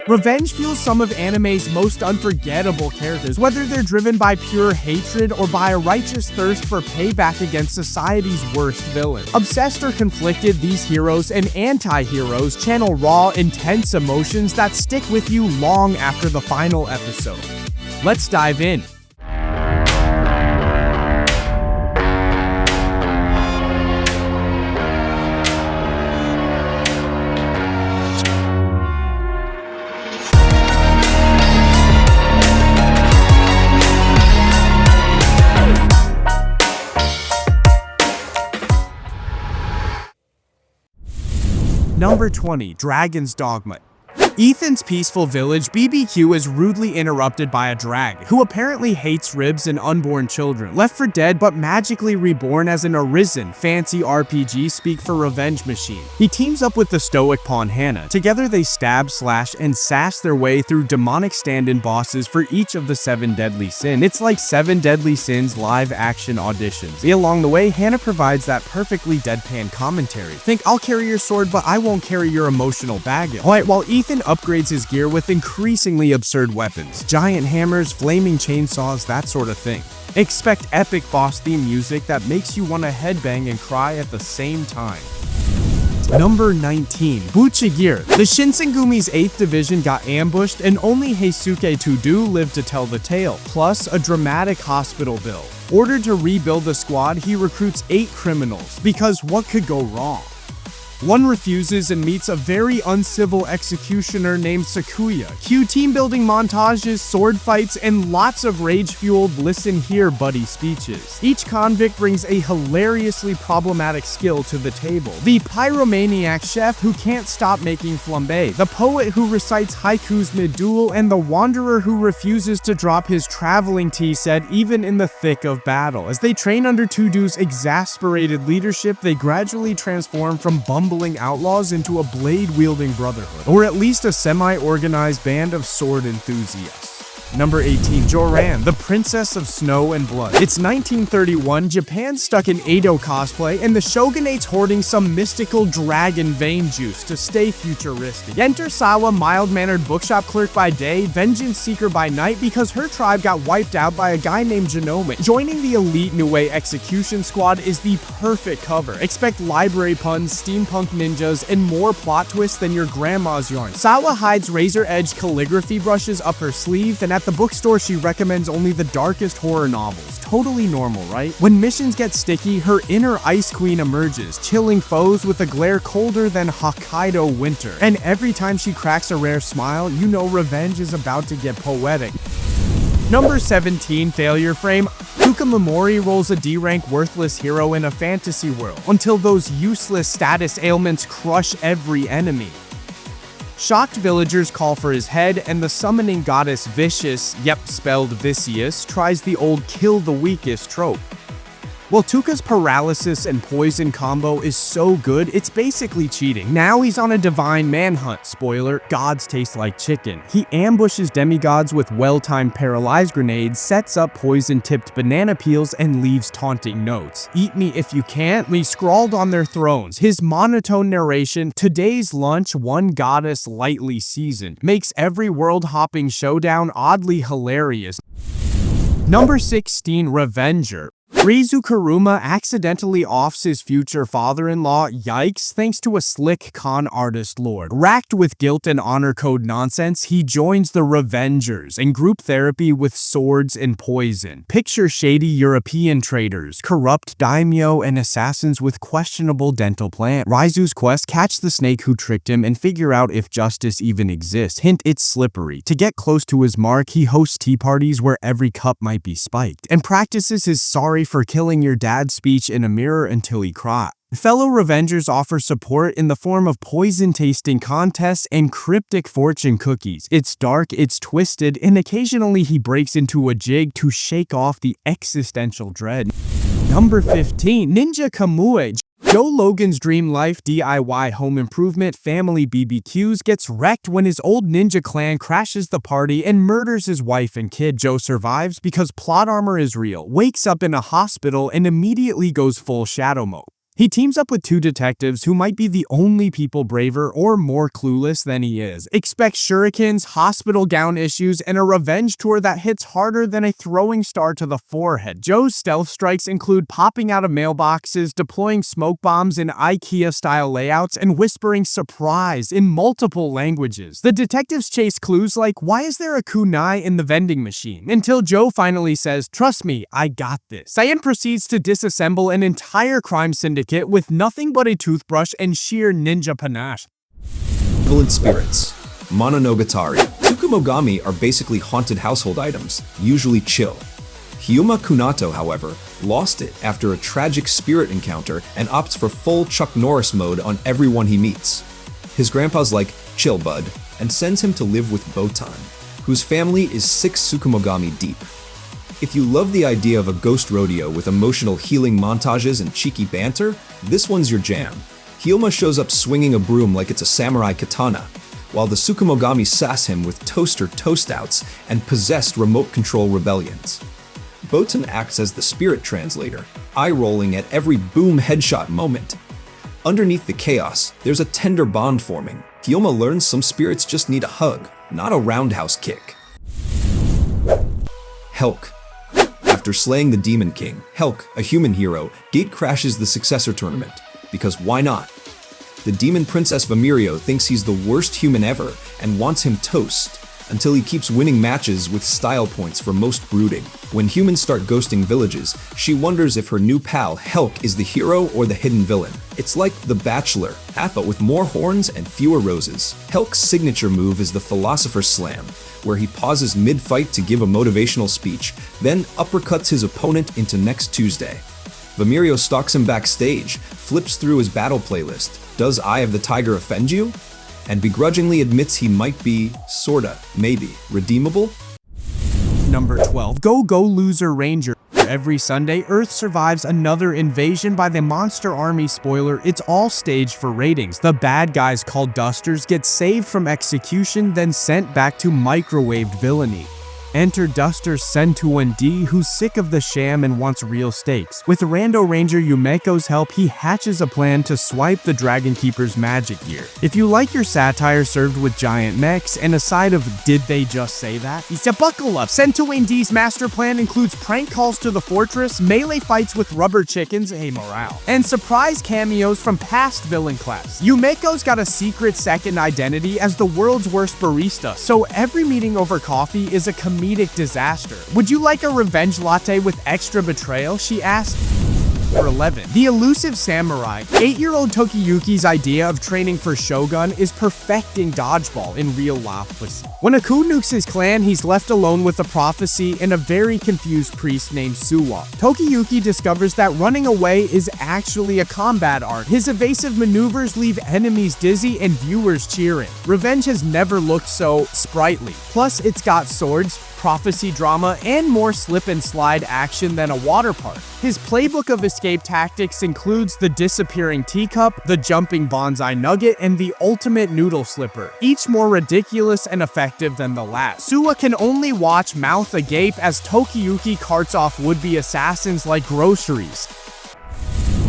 Revenge fuels some of anime's most unforgettable characters, whether they're driven by pure hatred or by a righteous thirst for payback against society's worst villain. Obsessed or conflicted, these heroes and anti-heroes channel raw, intense emotions that stick with you long after the final episode. Let's dive in. Number 20. Dragon's Dogma. Ethan's peaceful village, BBQ, is rudely interrupted by a dragon, who apparently hates ribs and unborn children, left for dead but magically reborn as an arisen, fancy RPG speak for revenge machine. He teams up with the stoic pawn Hannah. Together they stab, slash, and sass their way through demonic stand-in bosses for each of the 7 deadly sins. It's like 7 Deadly Sins live-action auditions. Along the way, Hannah provides that perfectly deadpan commentary. Think, I'll carry your sword, but I won't carry your emotional baggage. Alright, while Ethan upgrades his gear with increasingly absurd weapons, giant hammers, flaming chainsaws, that sort of thing. Expect epic boss theme music that makes you want to headbang and cry at the same time. Number 19. Bucchigire. The Shinsengumi's 8th division got ambushed and only Heisuke Todo lived to tell the tale, plus a dramatic hospital bill. Ordered to rebuild the squad, he recruits 8 criminals, because what could go wrong? One refuses and meets a very uncivil executioner named Sakuya. Cue team building montages, sword fights, and lots of rage-fueled listen here buddy speeches. Each convict brings a hilariously problematic skill to the table. The pyromaniac chef who can't stop making flambe, the poet who recites haikus mid-duel, and the wanderer who refuses to drop his traveling tea set even in the thick of battle. As they train under Todo's exasperated leadership, they gradually transform from bumbling outlaws into a blade-wielding brotherhood, or at least a semi-organized band of sword enthusiasts. Number 18. Joran, the Princess of Snow and Blood. It's 1931, Japan's stuck in Edo cosplay, and the shogunate's hoarding some mystical dragon vein juice to stay futuristic. Enter Sawa, mild-mannered bookshop clerk by day, vengeance seeker by night, because her tribe got wiped out by a guy named Genome. Joining the elite Niue execution squad is the perfect cover. Expect library puns, steampunk ninjas, and more plot twists than your grandma's yarn. Sawa hides razor-edged calligraphy brushes up her sleeve, and at the bookstore she recommends only the darkest horror novels. Totally normal, right? When missions get sticky, her inner ice queen emerges, chilling foes with a glare colder than Hokkaido winter. And every time she cracks a rare smile, you know revenge is about to get poetic. Number 17. Failure Frame. Kukamomori rolls a D-rank worthless hero in a fantasy world, until those useless status ailments crush every enemy. Shocked villagers call for his head, and the summoning goddess Vicious, yep, spelled Vicious, tries the old kill the weakest trope. Well, Tuka's paralysis and poison combo is so good, it's basically cheating. Now he's on a divine manhunt. Spoiler, gods taste like chicken. He ambushes demigods with well-timed paralyzed grenades, sets up poison-tipped banana peels, and leaves taunting notes. Eat me if you can't, we scrawled on their thrones. His monotone narration, today's lunch, one goddess lightly seasoned, makes every world-hopping showdown oddly hilarious. Number 16. Revenger. Rizu Kuruma accidentally offs his future father-in-law, yikes, thanks to a slick con artist lord. Racked with guilt and honor code nonsense, he joins the Revengers in group therapy with swords and poison. Picture shady European traders, corrupt daimyo, and assassins with questionable dental plans. Rizu's quest: catch the snake who tricked him and figure out if justice even exists. Hint, it's slippery. To get close to his mark, he hosts tea parties where every cup might be spiked, and practices his sorry for killing your dad speech in a mirror until he cries. Fellow Revengers offer support in the form of poison-tasting contests and cryptic fortune cookies. It's dark, it's twisted, and occasionally he breaks into a jig to shake off the existential dread. Number 15. Ninja Kamui. Joe Logan's dream life DIY home improvement family BBQs gets wrecked when his old ninja clan crashes the party and murders his wife and kid. Joe survives because plot armor is real, wakes up in a hospital, and immediately goes full shadow mode. He teams up with two detectives who might be the only people braver or more clueless than he is. Expect shurikens, hospital gown issues, and a revenge tour that hits harder than a throwing star to the forehead. Joe's stealth strikes include popping out of mailboxes, deploying smoke bombs in IKEA-style layouts, and whispering surprise in multiple languages. The detectives chase clues like, why is there a kunai in the vending machine? Until Joe finally says, trust me, I got this. Cyan proceeds to disassemble an entire crime syndicate with nothing but a toothbrush and sheer ninja panache. Malevolent spirits. Mononogatari. Tsukumogami are basically haunted household items, usually chill. Hyuma Kunato, however, lost it after a tragic spirit encounter and opts for full Chuck Norris mode on everyone he meets. His grandpa's like, chill bud, and sends him to live with Botan, whose family is 6 Tsukumogami deep. If you love the idea of a ghost rodeo with emotional healing montages and cheeky banter, this one's your jam. Hyuma shows up swinging a broom like it's a samurai katana, while the Tsukumogami sass him with toaster toast-outs and possessed remote control rebellions. Botan acts as the spirit translator, eye-rolling at every boom headshot moment. Underneath the chaos, there's a tender bond forming. Hyuma learns some spirits just need a hug, not a roundhouse kick. Helck. After slaying the Demon King, Helck, a human hero, gate crashes the successor tournament. Because why not? The Demon Princess Vamirio thinks he's the worst human ever and wants him toast, until he keeps winning matches with style points for most brooding. When humans start ghosting villages, she wonders if her new pal, Helck, is the hero or the hidden villain. It's like The Bachelor, but with more horns and fewer roses. Helck's signature move is the Philosopher's Slam, where he pauses mid-fight to give a motivational speech, then uppercuts his opponent into next Tuesday. Vamirio stalks him backstage, flips through his battle playlist, does Eye of the Tiger offend you? And begrudgingly admits he might be, sorta, maybe, redeemable? Number 12. Go Loser Ranger. Every Sunday, Earth survives another invasion by the Monster Army. Spoiler, it's all staged for ratings. The bad guys called Dusters get saved from execution, then sent back to microwaved villainy. Enter Duster Sentuan D, who's sick of the sham and wants real stakes. With Rando Ranger Yumeko's help, he hatches a plan to swipe the Dragon Keeper's magic gear. If you like your satire served with giant mechs and a side of did they just say that? So buckle up! Sentuan D's master plan includes prank calls to the fortress, melee fights with rubber chickens, hey morale, and surprise cameos from past villain class. Yumeko's got a secret second identity as the world's worst barista, so every meeting over coffee is a comedic disaster. Would you like a revenge latte with extra betrayal? She asked. Number 11. The Elusive Samurai. 8-year-old Tokiyuki's idea of training for Shogun is perfecting dodgeball in real life. When Aku nukes his clan, he's left alone with a prophecy and a very confused priest named Suwa. Tokiyuki discovers that running away is actually a combat art. His evasive maneuvers leave enemies dizzy and viewers cheering. Revenge has never looked so sprightly. Plus, it's got swords, prophecy drama, and more slip and slide action than a water park. His playbook of escape tactics includes the disappearing teacup, the jumping bonsai nugget, and the ultimate noodle slipper, each more ridiculous and effective than the last. Suwa can only watch mouth agape as Tokiyuki carts off would-be assassins like groceries.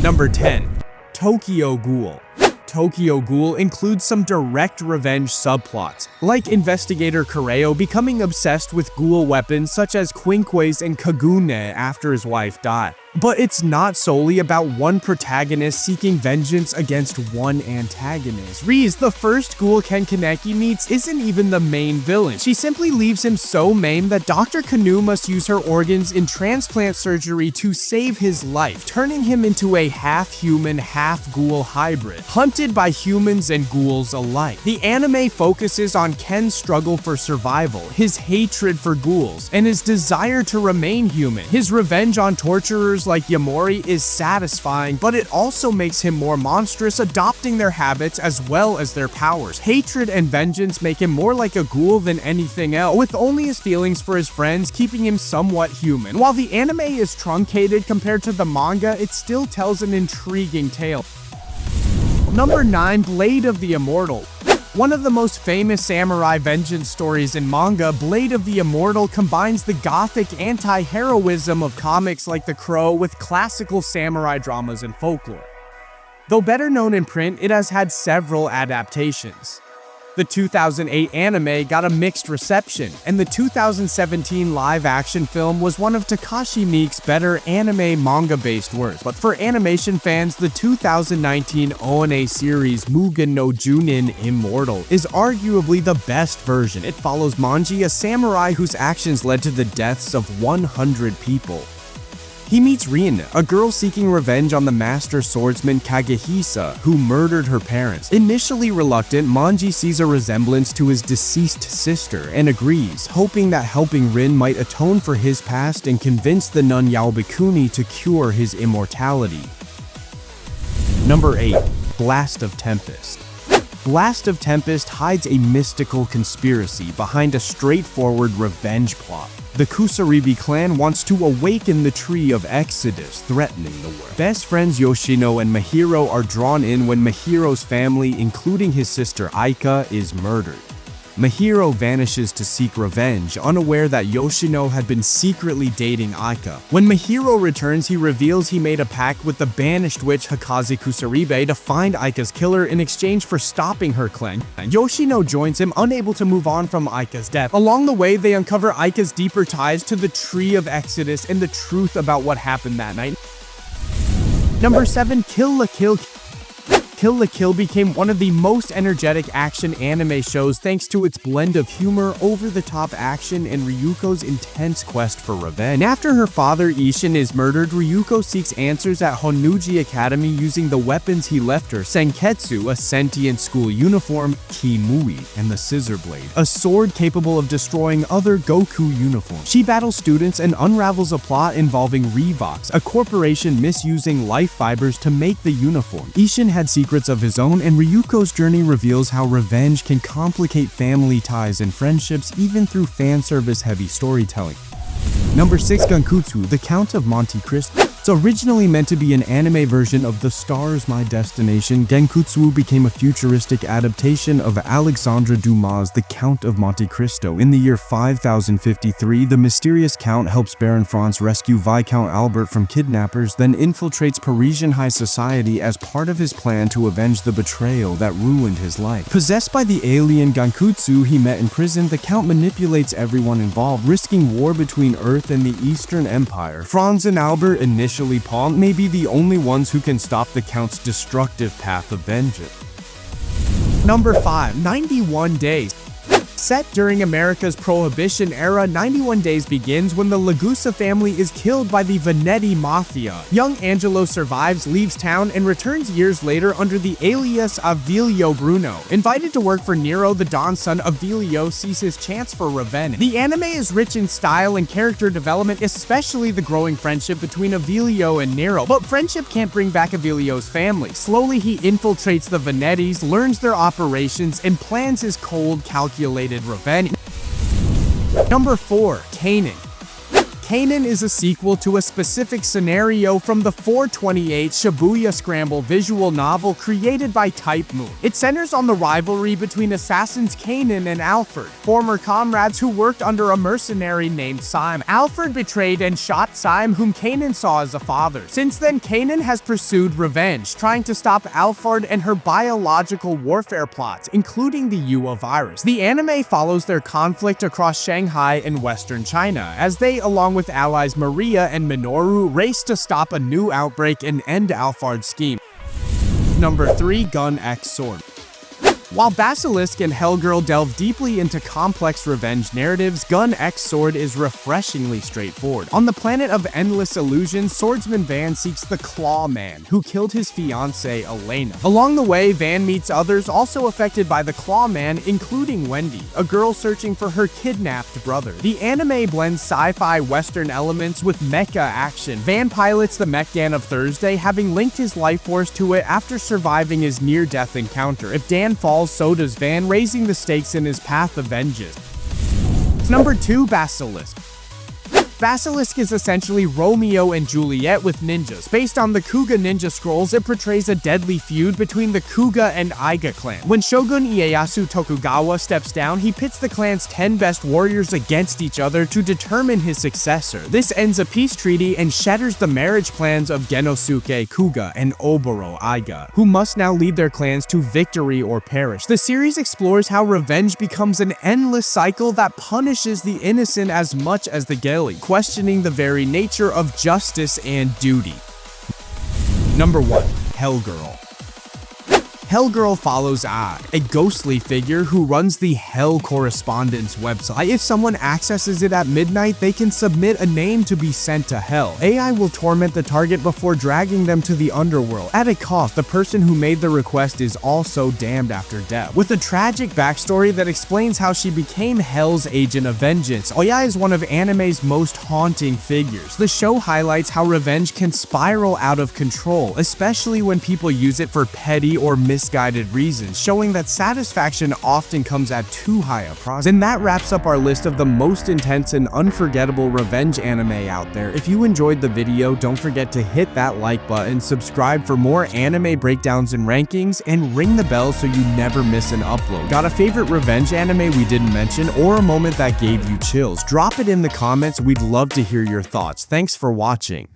Number 10. Tokyo Ghoul. Tokyo Ghoul includes some direct revenge subplots, like investigator Kureo becoming obsessed with ghoul weapons such as Quinkways and Kagune after his wife died. But it's not solely about one protagonist seeking vengeance against one antagonist. Riz, the first ghoul Ken Kaneki meets, isn't even the main villain. She simply leaves him so maimed that Dr. Kanu must use her organs in transplant surgery to save his life, turning him into a half-human, half-ghoul hybrid, hunted by humans and ghouls alike. The anime focuses on Ken's struggle for survival, his hatred for ghouls, and his desire to remain human. His revenge on torturers like Yamori is satisfying, but it also makes him more monstrous, adopting their habits as well as their powers. Hatred and vengeance make him more like a ghoul than anything else, with only his feelings for his friends keeping him somewhat human. While the anime is truncated compared to the manga, it still tells an intriguing tale. Number 9. Blade of the Immortal. One of the most famous samurai vengeance stories in manga, Blade of the Immortal combines the gothic anti-heroism of comics like The Crow with classical samurai dramas and folklore. Though better known in print, it has had several adaptations. The 2008 anime got a mixed reception, and the 2017 live-action film was one of Takashi Miike's better anime manga-based works. But for animation fans, the 2019 ONA series Mugen no Junin Immortal is arguably the best version. It follows Manji, a samurai whose actions led to the deaths of 100 people. He meets Rin, a girl seeking revenge on the master swordsman Kagehisa, who murdered her parents. Initially reluctant, Manji sees a resemblance to his deceased sister and agrees, hoping that helping Rin might atone for his past and convince the nun Yaobikuni to cure his immortality. Number 8. Blast of Tempest. Blast of Tempest hides a mystical conspiracy behind a straightforward revenge plot. The Kusaribi clan wants to awaken the Tree of Exodus, threatening the world. Best friends Yoshino and Mahiro are drawn in when Mahiro's family, including his sister Aika, is murdered. Mahiro vanishes to seek revenge, unaware that Yoshino had been secretly dating Aika. When Mahiro returns, he reveals he made a pact with the banished witch Hikaze Kusaribe to find Aika's killer in exchange for stopping her clan. Yoshino joins him, unable to move on from Aika's death. Along the way, they uncover Aika's deeper ties to the Tree of Exodus and the truth about what happened that night. Number 7. Kill la Kill. Kill la Kill became one of the most energetic action anime shows thanks to its blend of humor, over-the-top action, and Ryuko's intense quest for revenge. After her father Ishin is murdered, Ryuko seeks answers at Honuji Academy using the weapons he left her: Senketsu, a sentient school uniform, Kimui, and the Scissor Blade, a sword capable of destroying other Goku uniforms. She battles students and unravels a plot involving Revox, a corporation misusing life fibers to make the uniform. Ishin had secrets of his own, and Ryuko's journey reveals how revenge can complicate family ties and friendships even through fan service-heavy storytelling. Number 6. Gankutsuou, the Count of Monte Cristo. It's originally meant to be an anime version of The Stars My Destination. Gankutsuou became a futuristic adaptation of Alexandre Dumas' The Count of Monte Cristo. In the year 5053, the mysterious Count helps Baron Franz rescue Viscount Albert from kidnappers, then infiltrates Parisian high society as part of his plan to avenge the betrayal that ruined his life. Possessed by the alien Gankutsuou he met in prison, the Count manipulates everyone involved, risking war between Earth and the Eastern Empire. Franz and Albert, initially pawned, may be the only ones who can stop the Count's destructive path of vengeance. Number 5. 91 Days. Set during America's Prohibition era, 91 Days begins when the Lagusa family is killed by the Venetti Mafia. Young Angelo survives, leaves town, and returns years later under the alias Avilio Bruno. Invited to work for Nero, the Don's son, Avilio sees his chance for revenge. The anime is rich in style and character development, especially the growing friendship between Avilio and Nero. But friendship can't bring back Avilio's family. Slowly, he infiltrates the Venettis, learns their operations, and plans his cold, calculated revenge. Number 4. Canaan. Canaan is a sequel to a specific scenario from the 428 Shibuya Scramble visual novel created by Type Moon. It centers on the rivalry between assassins Canaan and Alfred, former comrades who worked under a mercenary named Syme. Alfred betrayed and shot Syme, whom Canaan saw as a father. Since then, Canaan has pursued revenge, trying to stop Alfred and her biological warfare plots, including the Yua virus. The anime follows their conflict across Shanghai and Western China, as they, along with allies Maria and Minoru, race to stop a new outbreak and end Alfard's scheme. Number 3. Gun X Sword. While Basilisk and Hellgirl delve deeply into complex revenge narratives, Gun X Sword is refreshingly straightforward. On the planet of endless illusions, swordsman Van seeks the Claw Man, who killed his fiancée Elena. Along the way, Van meets others also affected by the Claw Man, including Wendy, a girl searching for her kidnapped brother. The anime blends sci-fi western elements with mecha action. Van pilots the Mech-Dan of Thursday, having linked his life force to it after surviving his near-death encounter. If Dan falls, so does Van, raising the stakes in his path of vengeance. Number 2. Basilisk. Basilisk is essentially Romeo and Juliet with ninjas. Based on the Kuga ninja scrolls, it portrays a deadly feud between the Kuga and Iga clan. When Shogun Ieyasu Tokugawa steps down, he pits the clan's 10 best warriors against each other to determine his successor. This ends a peace treaty and shatters the marriage plans of Genosuke Kuga and Oboro Iga, who must now lead their clans to victory or perish. The series explores how revenge becomes an endless cycle that punishes the innocent as much as the guilty, questioning the very nature of justice and duty. Number 1. Hellgirl. Hellgirl follows Ai, a ghostly figure who runs the Hell Correspondence website. If someone accesses it at midnight, they can submit a name to be sent to Hell. AI will torment the target before dragging them to the underworld. At a cost, the person who made the request is also damned after death. With a tragic backstory that explains how she became Hell's agent of vengeance, Ai is one of anime's most haunting figures. The show highlights how revenge can spiral out of control, especially when people use it for petty or misguided reasons, showing that satisfaction often comes at too high a price. And that wraps up our list of the most intense and unforgettable revenge anime out there. If you enjoyed the video, don't forget to hit that like button, subscribe for more anime breakdowns and rankings, and ring the bell so you never miss an upload. Got a favorite revenge anime we didn't mention, or a moment that gave you chills? Drop it in the comments, we'd love to hear your thoughts. Thanks for watching.